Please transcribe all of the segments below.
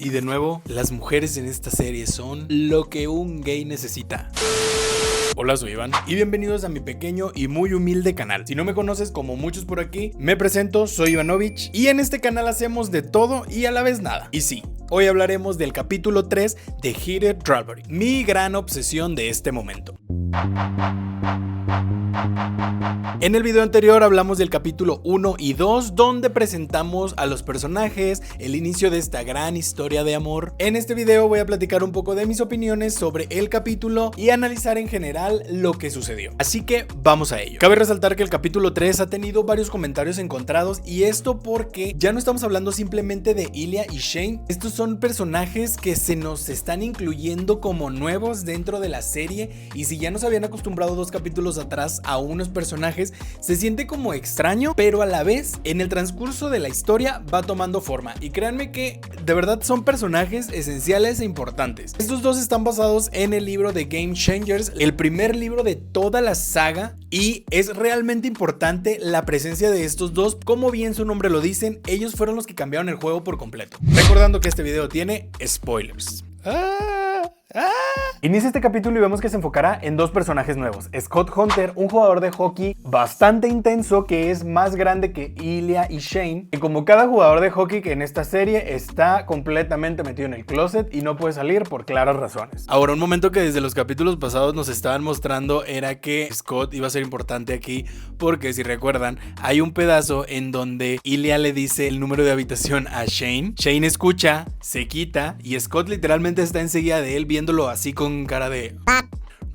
Y de nuevo, las mujeres en esta serie son lo que un gay necesita. Hola, soy Iván y bienvenidos a mi pequeño y muy humilde canal. Si no me conoces, como muchos por aquí, me presento, soy Ivanovich y en este canal hacemos de todo y a la vez nada. Y sí, hoy hablaremos del capítulo 3 de Heated Rivalry, mi gran obsesión de este momento. En el video anterior hablamos del capítulo 1 y 2, donde presentamos a los personajes, el inicio de esta gran historia de amor. En este video voy a platicar un poco de mis opiniones sobre el capítulo y analizar en general lo que sucedió. Así que vamos a ello. Cabe resaltar que el capítulo 3 ha tenido varios comentarios encontrados, y esto porque ya no estamos hablando simplemente de Ilya y Shane. Estos son personajes que se nos están incluyendo como nuevos dentro de la serie, y si ya nos habían acostumbrado 2 capítulos atrás a unos personajes, se siente como extraño, pero a la vez en el transcurso de la historia va tomando forma, y créanme que de verdad son personajes esenciales e importantes. Estos dos están basados en el libro de Game Changers, el primer libro de toda la saga, y es realmente importante la presencia de estos dos. Como bien su nombre lo dicen, ellos fueron los que cambiaron el juego por completo. Recordando que este video tiene spoilers. Inicia este capítulo y vemos que se enfocará en 2 personajes nuevos. Scott Hunter, un jugador de hockey bastante intenso que es más grande que Ilya y Shane, y como cada jugador de hockey que en esta serie está completamente metido en el closet y no puede salir por claras razones. Ahora, un momento que desde los capítulos pasados nos estaban mostrando era que Scott iba a ser importante aquí, porque si recuerdan, hay un pedazo en donde Ilya le dice el número de habitación a Shane. Shane escucha, se quita, y Scott literalmente está enseguida de él viéndolo así con cara de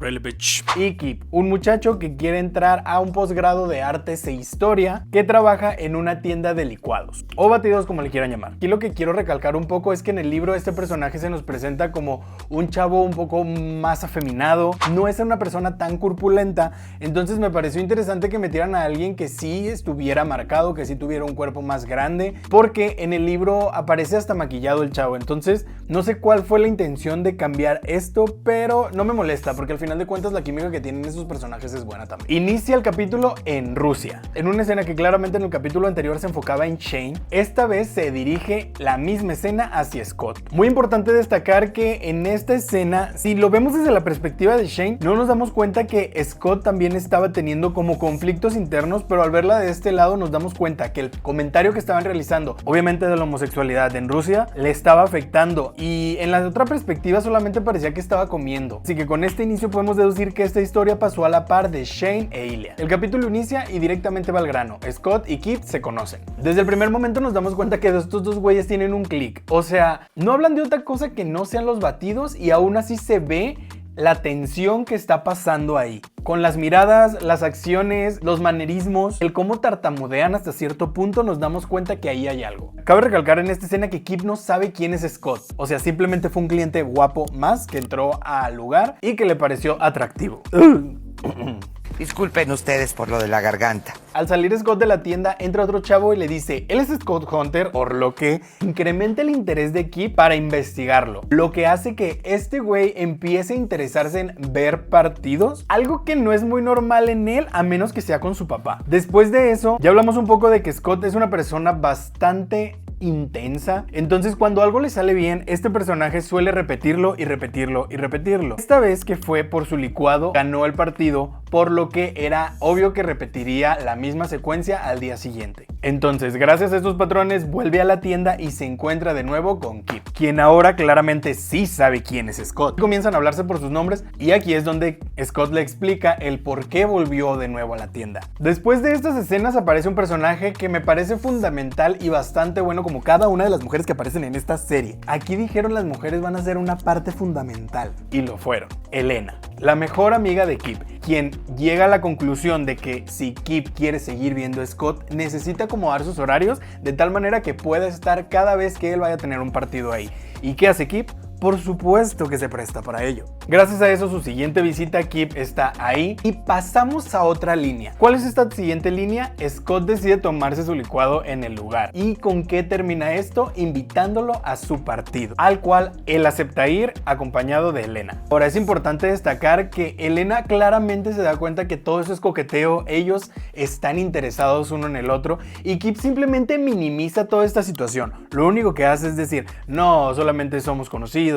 really bitch. Y Kip, un muchacho que quiere entrar a un posgrado de artes e historia, que trabaja en una tienda de licuados o batidos, como le quieran llamar. Aquí lo que quiero recalcar un poco es que en el libro este personaje se nos presenta como un chavo un poco más afeminado, no es una persona tan corpulenta, entonces me pareció interesante que metieran a alguien que sí estuviera marcado, que sí tuviera un cuerpo más grande, porque en el libro aparece hasta maquillado el chavo. Entonces no sé cuál fue la intención de cambiar esto, pero no me molesta, porque al final de cuentas la química que tienen esos personajes es buena también. Inicia el capítulo en Rusia, en una escena que claramente en el capítulo anterior se enfocaba en Shane. Esta vez se dirige la misma escena hacia Scott. Muy importante destacar que en esta escena, si lo vemos desde la perspectiva de Shane, no nos damos cuenta que Scott también estaba teniendo como conflictos internos, pero al verla de este lado nos damos cuenta que el comentario que estaban realizando, obviamente de la homosexualidad en Rusia, le estaba afectando, y en la otra perspectiva solamente parecía que estaba comiendo. Así que con este inicio podemos deducir que esta historia pasó a la par de Shane e Ilya. El capítulo inicia y directamente va al grano. Scott y Kip se conocen. Desde el primer momento nos damos cuenta que estos dos güeyes tienen un click. O sea, no hablan de otra cosa que no sean los batidos, y aún así se ve la tensión que está pasando ahí. Con las miradas, las acciones, los manerismos, el cómo tartamudean hasta cierto punto, nos damos cuenta que ahí hay algo. Cabe recalcar en esta escena que Kip no sabe quién es Scott. O sea, simplemente fue un cliente guapo más que entró al lugar y que le pareció atractivo. Disculpen ustedes por lo de la garganta. Al salir Scott de la tienda, entra otro chavo y le dice, él es Scott Hunter, por lo que incrementa el interés de Kip para investigarlo, lo que hace que este güey empiece a interesarse en ver partidos, algo que no es muy normal en él, a menos que sea con su papá. Después de eso, ya hablamos un poco de que Scott es una persona bastante intensa, entonces cuando algo le sale bien, este personaje suele repetirlo y repetirlo y repetirlo. Esta vez que fue por su licuado, ganó el partido, por lo que era obvio que repetiría la misma secuencia al día siguiente. Entonces, gracias a estos patrones, vuelve a la tienda y se encuentra de nuevo con Kip, quien ahora claramente sí sabe quién es Scott. Comienzan a hablarse por sus nombres, y aquí es donde Scott le explica el por qué volvió de nuevo a la tienda. Después de estas escenas aparece un personaje que me parece fundamental y bastante bueno, como cada una de las mujeres que aparecen en esta serie. Aquí dijeron las mujeres van a ser una parte fundamental, y lo fueron. Elena, la mejor amiga de Kip, quien llega a la conclusión de que si Kip quiere seguir viendo a Scott, necesita acomodar sus horarios de tal manera que pueda estar cada vez que él vaya a tener un partido ahí. ¿Y qué hace Kip? por supuesto que se presta para ello. Gracias a eso, su siguiente visita a Kip está ahí y pasamos a otra línea. ¿Cuál es esta siguiente línea? Scott decide tomarse su licuado en el lugar. ¿Y con qué termina esto? Invitándolo a su partido, al cual él acepta ir acompañado de Elena. Ahora, es importante destacar que Elena claramente se da cuenta que todo eso es coqueteo, ellos están interesados uno en el otro y Kip simplemente minimiza toda esta situación. Lo único que hace es decir, no, solamente somos conocidos,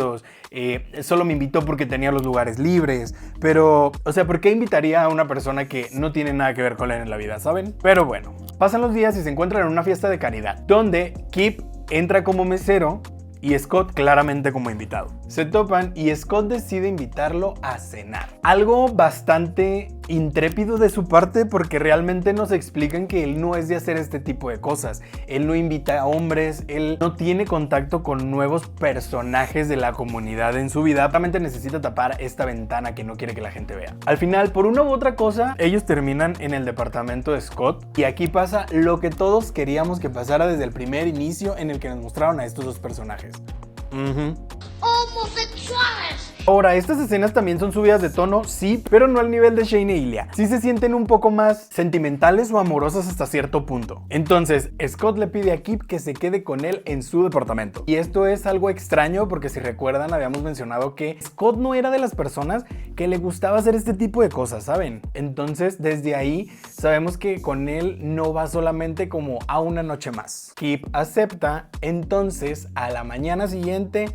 solo me invitó porque tenía los lugares libres, pero, o sea, ¿por qué invitaría a una persona que no tiene nada que ver con él en la vida, saben? Pero bueno, pasan los días y se encuentran en una fiesta de caridad, donde Kip entra como mesero y Scott claramente como invitado. Se topan y Scott decide invitarlo a cenar. Algo bastante intrépido de su parte porque realmente nos explican que él no es de hacer este tipo de cosas. Él no invita a hombres, él no tiene contacto con nuevos personajes de la comunidad en su vida. Realmente necesita tapar esta ventana que no quiere que la gente vea. Al final, por una u otra cosa, ellos terminan en el departamento de Scott y aquí pasa lo que todos queríamos que pasara desde el primer inicio en el que nos mostraron a estos dos personajes. ¡Homosexuales! Ahora, estas escenas también son subidas de tono, sí, pero no al nivel de Shane e Ilia. Sí se sienten un poco más sentimentales o amorosas hasta cierto punto. Entonces, Scott le pide a Kip que se quede con él en su departamento. Y esto es algo extraño porque si recuerdan habíamos mencionado que Scott no era de las personas que le gustaba hacer este tipo de cosas, ¿saben? Entonces, desde ahí sabemos que con él no va solamente como a una noche más. Kip acepta, entonces a la mañana siguiente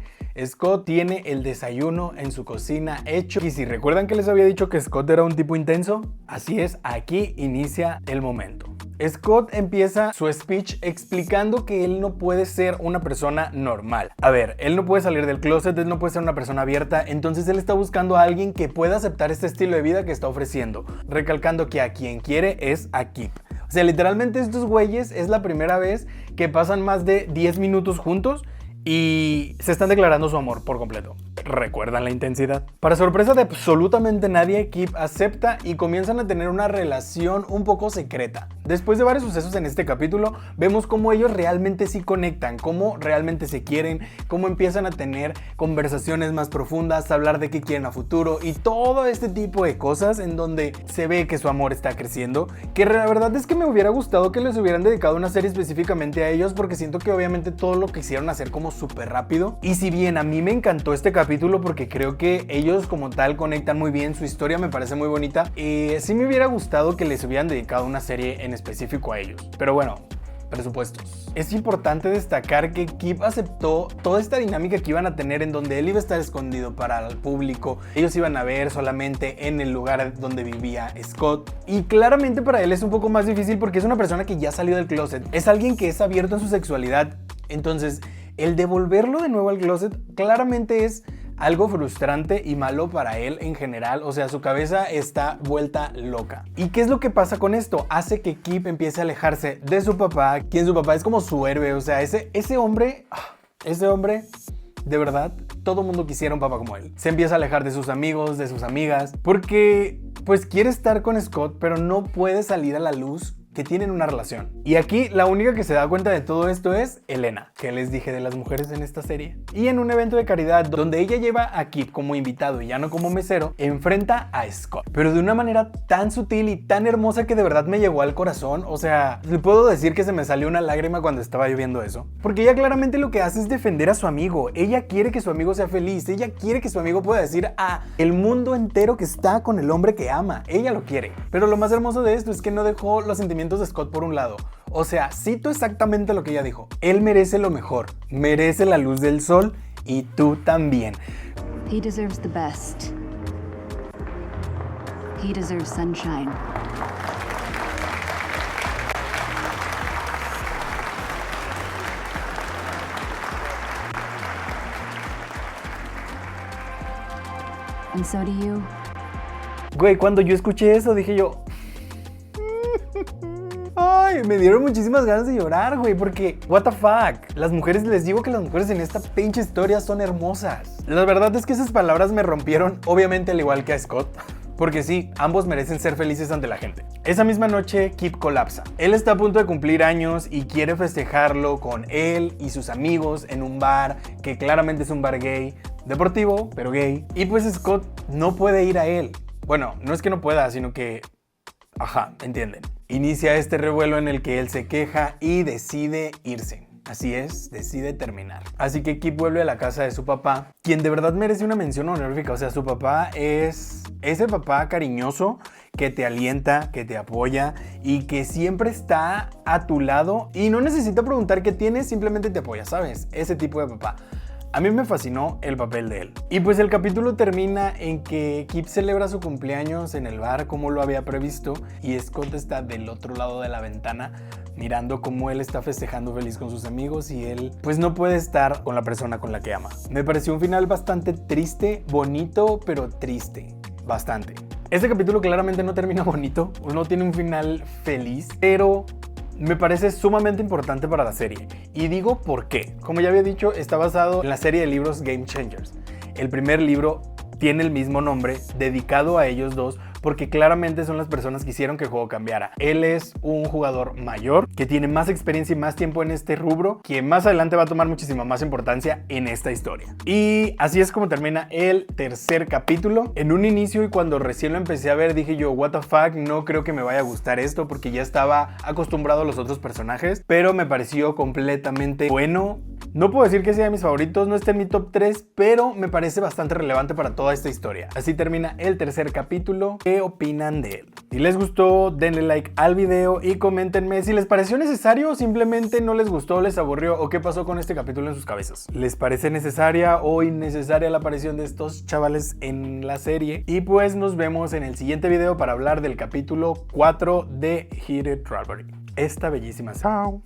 Scott tiene el desayuno en su cocina hecho. Y si recuerdan que les había dicho que Scott era un tipo intenso, así es, aquí inicia el momento. Scott empieza su speech explicando que él no puede ser una persona normal. A ver, él no puede salir del closet, él no puede ser una persona abierta, entonces él está buscando a alguien que pueda aceptar este estilo de vida que está ofreciendo, recalcando que a quien quiere es a Kip. O sea, literalmente estos güeyes es la primera vez que pasan más de 10 minutos juntos y se están declarando su amor por completo. ¿Recuerdan la intensidad? Para sorpresa de absolutamente nadie, Kip acepta y comienzan a tener una relación un poco secreta. Después de varios sucesos en este capítulo, vemos cómo ellos realmente sí conectan, cómo realmente se quieren, cómo empiezan a tener conversaciones más profundas, hablar de qué quieren a futuro y todo este tipo de cosas en donde se ve que su amor está creciendo, que la verdad es que me hubiera gustado que les hubieran dedicado una serie específicamente a ellos porque siento que obviamente todo lo quisieron hacer como súper rápido. Y si bien a mí me encantó este capítulo porque creo que ellos como tal conectan muy bien, su historia me parece muy bonita, sí me hubiera gustado que les hubieran dedicado una serie en específico a ellos. Pero bueno, presupuestos. Es importante destacar que Kip aceptó toda esta dinámica que iban a tener en donde él iba a estar escondido para el público, ellos iban a ver solamente en el lugar donde vivía Scott y claramente para él es un poco más difícil porque es una persona que ya salió del closet, es alguien que es abierto en su sexualidad, entonces el devolverlo de nuevo al closet claramente es algo frustrante y malo para él en general, o sea, su cabeza está vuelta loca. ¿Y qué es lo que pasa con esto? Hace que Kip empiece a alejarse de su papá, quien su papá es como su héroe, o sea, ese hombre, de verdad, todo mundo quisiera un papá como él. Se empieza a alejar de sus amigos, de sus amigas, porque pues quiere estar con Scott, pero no puede salir a la luz que tienen una relación. Y aquí la única que se da cuenta de todo esto es Elena, que les dije de las mujeres en esta serie. Y en un evento de caridad donde ella lleva a Kip como invitado y ya no como mesero, enfrenta a Scott, pero de una manera tan sutil y tan hermosa que de verdad me llegó al corazón. O sea, le puedo decir que se me salió una lágrima cuando estaba yo viendo eso, porque ella claramente lo que hace es defender a su amigo. Ella quiere que su amigo sea feliz, ella quiere que su amigo pueda decir a el mundo entero que está con el hombre que ama. Ella lo quiere. Pero lo más hermoso de esto es que no dejó los sentimientos de Scott por un lado. O sea, cito exactamente lo que ella dijo: él merece lo mejor, merece la luz del sol y tú también. He deserves the best. He deserves sunshine. And so do you. Güey, cuando yo escuché eso dije yo, ay, me dieron muchísimas ganas de llorar, güey, porque what the fuck, las mujeres, les digo que las mujeres en esta pinche historia son hermosas. La verdad es que esas palabras me rompieron, obviamente al igual que a Scott, porque sí, ambos merecen ser felices ante la gente. Esa misma noche, Kip colapsa. Él está a punto de cumplir años y quiere festejarlo con él y sus amigos en un bar, que claramente es un bar gay, deportivo, pero gay. Y pues Scott no puede ir a él. Bueno, no es que no pueda, sino que... Ajá, entienden. Inicia este revuelo en el que él se queja y decide irse. Así es, decide terminar. Así que Kip vuelve a la casa de su papá, quien de verdad merece una mención honorífica. O sea, su papá es ese papá cariñoso que te alienta, que te apoya y que siempre está a tu lado y no necesita preguntar qué tienes, simplemente te apoya, ¿sabes? Ese tipo de papá. A mí me fascinó el papel de él. Y pues el capítulo termina en que Kip celebra su cumpleaños en el bar como lo había previsto y Scott está del otro lado de la ventana mirando cómo él está festejando feliz con sus amigos y él pues no puede estar con la persona con la que ama. Me pareció un final bastante triste, bonito, pero triste. Bastante. Este capítulo claramente no termina bonito, no tiene un final feliz, pero me parece sumamente importante para la serie. Y digo por qué. Como ya había dicho, está basado en la serie de libros Game Changers. El primer libro tiene el mismo nombre, dedicado a ellos dos, porque claramente son las personas que hicieron que el juego cambiara. Él es un jugador mayor, que tiene más experiencia y más tiempo en este rubro, que más adelante va a tomar muchísima más importancia en esta historia. Y así es como termina el tercer capítulo. En un inicio y cuando recién lo empecé a ver dije yo, what the fuck, no creo que me vaya a gustar esto porque ya estaba acostumbrado a los otros personajes, pero me pareció completamente bueno. No puedo decir que sea de mis favoritos, no está en mi top 3, pero me parece bastante relevante para toda esta historia. Así termina el tercer capítulo. ¿Qué opinan de él? Si les gustó, denle like al video y coméntenme si les pareció necesario o simplemente no les gustó, les aburrió o qué pasó con este capítulo en sus cabezas. ¿Les parece necesaria o innecesaria la aparición de estos chavales en la serie? Y pues nos vemos en el siguiente video para hablar del capítulo 4 de Heated Rivalry. Esta bellísima. Chao.